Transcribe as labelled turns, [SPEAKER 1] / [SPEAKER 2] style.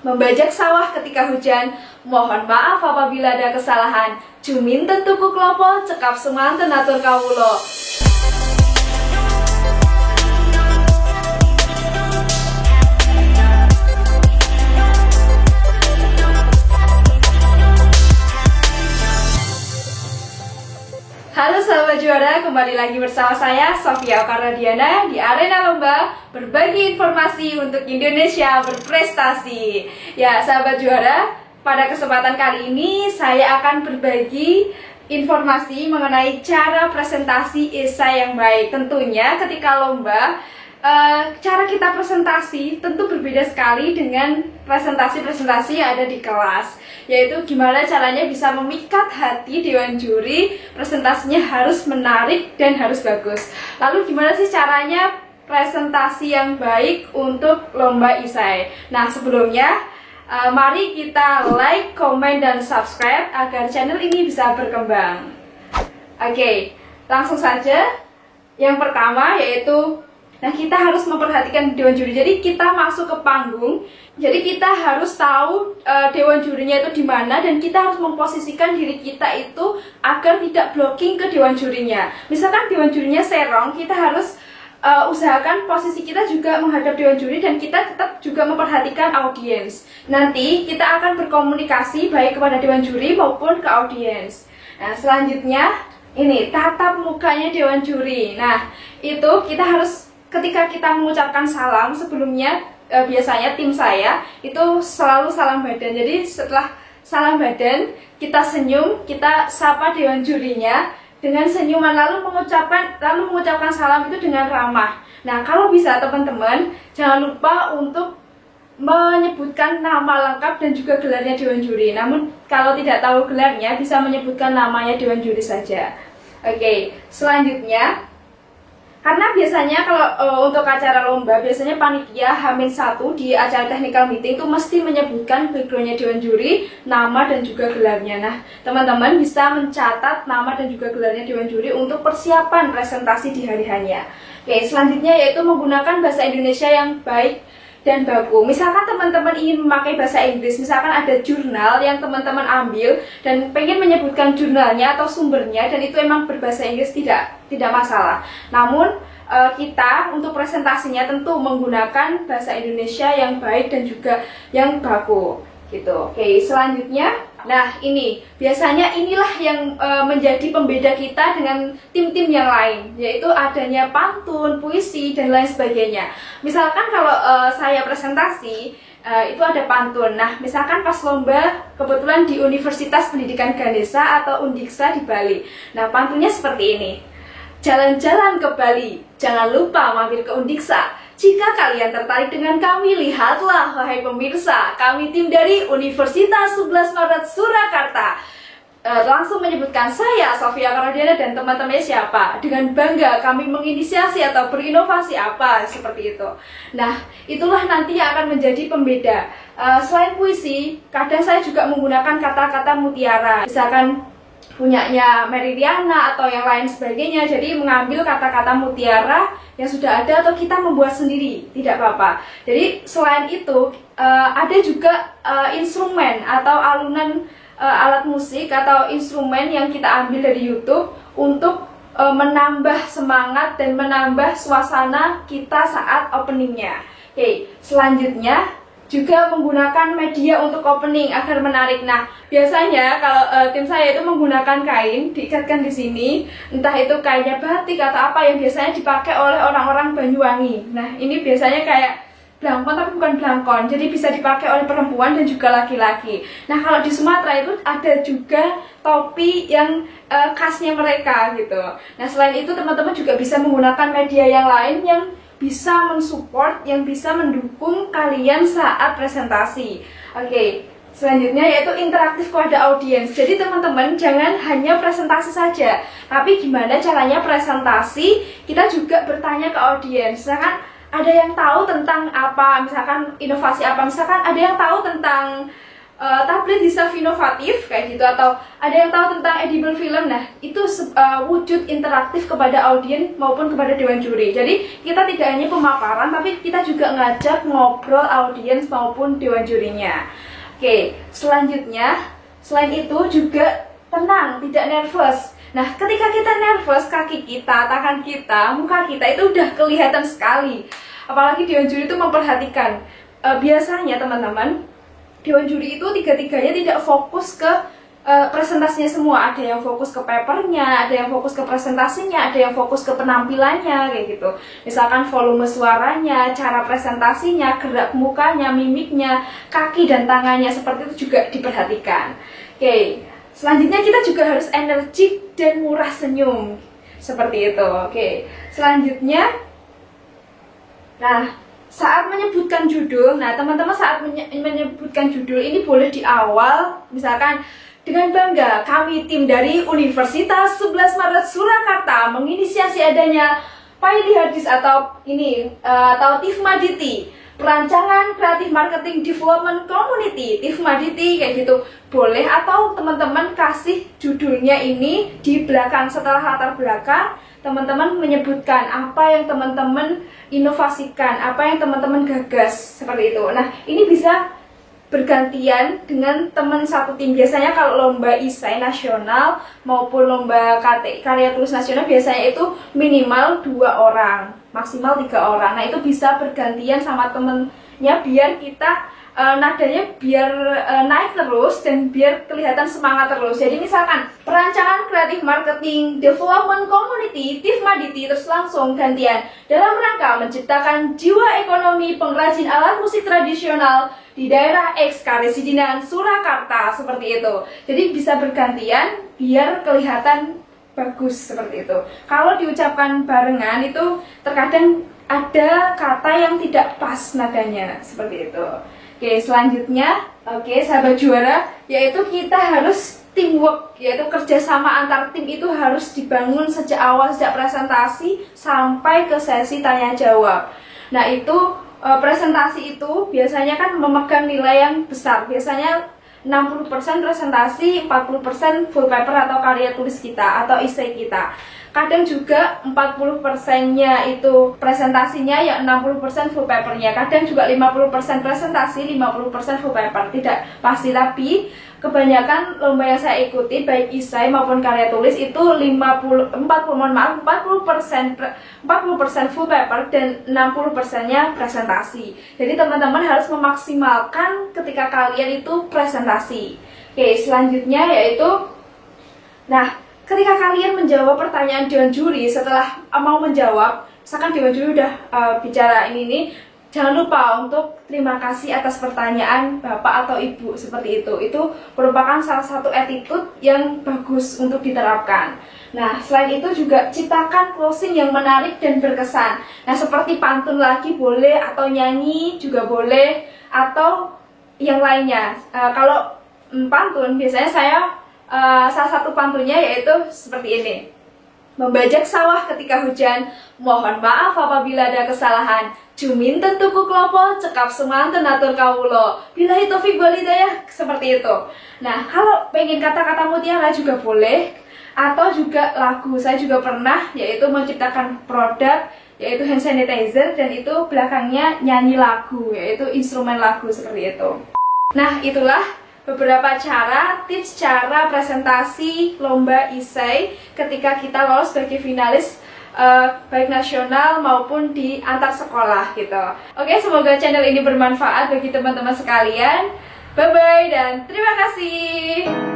[SPEAKER 1] membajak sawah ketika hujan. Mohon maaf apabila ada kesalahan. Juminten tuku klopo, cekap semanten atur kawulo. Halo sahabat juara, kembali lagi bersama saya Sofia Okaradiana di arena lomba berbagi informasi untuk Indonesia berprestasi. Ya sahabat juara, pada kesempatan kali ini saya akan berbagi informasi mengenai cara presentasi esai yang baik. Tentunya ketika lomba, cara kita presentasi tentu berbeda sekali dengan presentasi-presentasi yang ada di kelas, yaitu gimana caranya bisa memikat hati dewan juri. Presentasinya harus menarik dan harus bagus. Lalu gimana sih caranya presentasi yang baik untuk lomba esai? Nah sebelumnya, mari kita like, komen, dan subscribe agar channel ini bisa berkembang. Oke, langsung saja. Yang pertama yaitu, nah kita harus memperhatikan dewan juri. Jadi kita masuk ke panggung, jadi kita harus tahu dewan jurinya itu di mana, dan kita harus memposisikan diri kita itu agar tidak blocking ke dewan jurinya. Misalkan dewan jurinya serong, kita harus usahakan posisi kita juga menghadap dewan juri, dan kita tetap juga memperhatikan audiens. Nanti kita akan berkomunikasi baik kepada dewan juri maupun ke audiens. Nah selanjutnya ini tatap mukanya dewan juri. Nah itu kita harus, ketika kita mengucapkan salam sebelumnya, biasanya tim saya itu selalu salam badan. Jadi setelah salam badan, kita senyum, kita sapa dewan jurinya dengan senyuman, lalu mengucapkan salam itu dengan ramah. Nah kalau bisa teman-teman jangan lupa untuk menyebutkan nama lengkap dan juga gelarnya dewan juri. Namun kalau tidak tahu gelarnya, bisa menyebutkan namanya dewan juri saja. Oke, selanjutnya, karena biasanya kalau untuk acara lomba, biasanya panitia H-1 di acara technical meeting itu mesti menyebutkan backgroundnya dewan juri, nama dan juga gelarnya. Nah, teman-teman bisa mencatat nama dan juga gelarnya dewan juri untuk persiapan presentasi di hari hanya. Oke, selanjutnya yaitu menggunakan bahasa Indonesia yang baik dan baku. Misalkan teman-teman ingin memakai bahasa Inggris, misalkan ada jurnal yang teman-teman ambil dan pengen menyebutkan jurnalnya atau sumbernya, dan itu emang berbahasa Inggris, tidak masalah. Namun kita untuk presentasinya tentu menggunakan bahasa Indonesia yang baik dan juga yang baku gitu. Oke, selanjutnya, nah ini biasanya inilah yang menjadi pembeda kita dengan tim-tim yang lain, yaitu adanya pantun, puisi, dan lain sebagainya. Misalkan kalau saya presentasi, itu ada pantun. Nah misalkan pas lomba kebetulan di Universitas Pendidikan Ganesha atau Undiksa di Bali. Nah pantunnya seperti ini: jalan-jalan ke Bali, jangan lupa mampir ke Undiksa. Jika kalian tertarik dengan kami, lihatlah wahai pemirsa, kami tim dari Universitas 11 Maret Surakarta. Langsung menyebutkan saya Sofia Okaradiana dan teman-temannya siapa. Dengan bangga kami menginisiasi atau berinovasi apa, seperti itu. Nah itulah nanti yang akan menjadi pembeda. Selain puisi, kadang saya juga menggunakan kata-kata mutiara. Misalkan punyanya Meridiana atau yang lain sebagainya. Jadi mengambil kata-kata mutiara yang sudah ada atau kita membuat sendiri, tidak apa-apa. Jadi selain itu ada juga instrumen atau alunan alat musik atau instrumen yang kita ambil dari YouTube untuk menambah semangat dan menambah suasana kita saat openingnya. Oke, selanjutnya juga menggunakan media untuk opening agar menarik. Nah, biasanya kalau tim saya itu menggunakan kain diikatkan di sini, entah itu kainnya batik atau apa yang biasanya dipakai oleh orang-orang Banyuwangi. Nah, ini biasanya kayak blangkon tapi bukan blangkon, jadi bisa dipakai oleh perempuan dan juga laki-laki. Nah, kalau di Sumatera itu ada juga topi yang khasnya mereka gitu. Nah, selain itu teman-teman juga bisa menggunakan media yang lain yang bisa mensupport, yang bisa mendukung kalian saat presentasi. Oke, selanjutnya yaitu interaktif kepada audiens. Jadi teman-teman jangan hanya presentasi saja, tapi gimana caranya presentasi kita juga bertanya ke audiens. Misalkan ada yang tahu tentang apa, misalkan inovasi apa, misalkan ada yang tahu tentang tablet hisap inovatif kayak gitu, atau ada yang tahu tentang edible film. Nah, itu wujud interaktif kepada audiens maupun kepada dewan juri. Jadi kita tidak hanya pemaparan, tapi kita juga ngajak ngobrol audiens maupun dewan jurinya. Oke, selanjutnya selain itu juga tenang, tidak nervous. Nah, ketika kita nervous, kaki kita, tangan kita, muka kita itu udah kelihatan sekali. Apalagi dewan juri itu memperhatikan. Biasanya teman-teman, dewan juri itu tiga-tiganya tidak fokus ke presentasinya semua. Ada yang fokus ke papernya, ada yang fokus ke presentasinya, ada yang fokus ke penampilannya kayak gitu. Misalkan volume suaranya, cara presentasinya, gerak mukanya, mimiknya, kaki dan tangannya, seperti itu juga diperhatikan. Oke, selanjutnya kita juga harus energik dan murah senyum, seperti itu. Oke, selanjutnya, nah, saat menyebutkan judul, nah teman-teman saat menyebutkan judul ini boleh di awal, misalkan dengan bangga kami tim dari Universitas 11 Maret Surakarta menginisiasi adanya Piley Hadis atau TIFMA-DITI, perancangan kreatif marketing development community, TIFMA-DITI kayak gitu boleh, atau teman-teman kasih judulnya ini di belakang setelah latar belakang. Teman-teman menyebutkan apa yang teman-teman inovasikan, apa yang teman-teman gagas, seperti itu. Nah, ini bisa bergantian dengan teman satu tim. Biasanya kalau lomba isai nasional maupun lomba karya tulis nasional biasanya itu minimal 2 orang, maksimal 3 orang. Nah, itu bisa bergantian sama temennya biar kita nadanya biar naik terus dan biar kelihatan semangat terus. Jadi misalkan perancangan kreatif marketing development community TIFMA-DITI, terus langsung gantian dalam rangka menciptakan jiwa ekonomi pengrajin alat musik tradisional di daerah X Karesidenan Surakarta, seperti itu. Jadi bisa bergantian biar kelihatan bagus, seperti itu. Kalau diucapkan barengan itu terkadang ada kata yang tidak pas nadanya, seperti itu. Oke, selanjutnya, sahabat juara, yaitu kita harus teamwork, yaitu kerjasama antar tim itu harus dibangun sejak awal, sejak presentasi sampai ke sesi tanya jawab. Nah, itu presentasi itu biasanya kan memegang nilai yang besar, biasanya 60% presentasi, 40% full paper atau karya tulis kita atau esai kita. Kadang juga 40%-nya itu presentasinya, ya 60% full papernya. Kadang juga 50% presentasi, 50% full paper. Tidak pasti, tapi kebanyakan lomba yang saya ikuti baik esai maupun karya tulis itu 40% full paper dan 60%-nya presentasi. Jadi teman-teman harus memaksimalkan ketika kalian itu presentasi. Oke, selanjutnya yaitu, nah, ketika kalian menjawab pertanyaan dewan juri, setelah mau menjawab, misalkan dewan juri udah bicara ini, jangan lupa untuk terima kasih atas pertanyaan Bapak atau Ibu, seperti itu. Itu merupakan salah satu attitude yang bagus untuk diterapkan. Nah, selain itu juga ciptakan closing yang menarik dan berkesan. Nah, seperti pantun lagi boleh, atau nyanyi juga boleh, atau yang lainnya. Kalau pantun, biasanya saya salah satu pantunnya yaitu seperti ini. Membajak sawah ketika hujan, mohon maaf apabila ada kesalahan. Jumin tentuku klopo, cekap semanten atur kawulo. Billahi taufik wal hidayah, seperti itu. Nah, kalau pengen kata-kata mutiara juga boleh, atau juga lagu. Saya juga pernah yaitu menciptakan produk yaitu hand sanitizer, dan itu belakangnya nyanyi lagu, yaitu instrumen lagu, seperti itu. Nah, itulah beberapa tips cara presentasi lomba esai ketika kita lolos sebagai finalis baik nasional maupun di antar sekolah gitu. Oke, semoga channel ini bermanfaat bagi teman-teman sekalian. Bye bye dan terima kasih.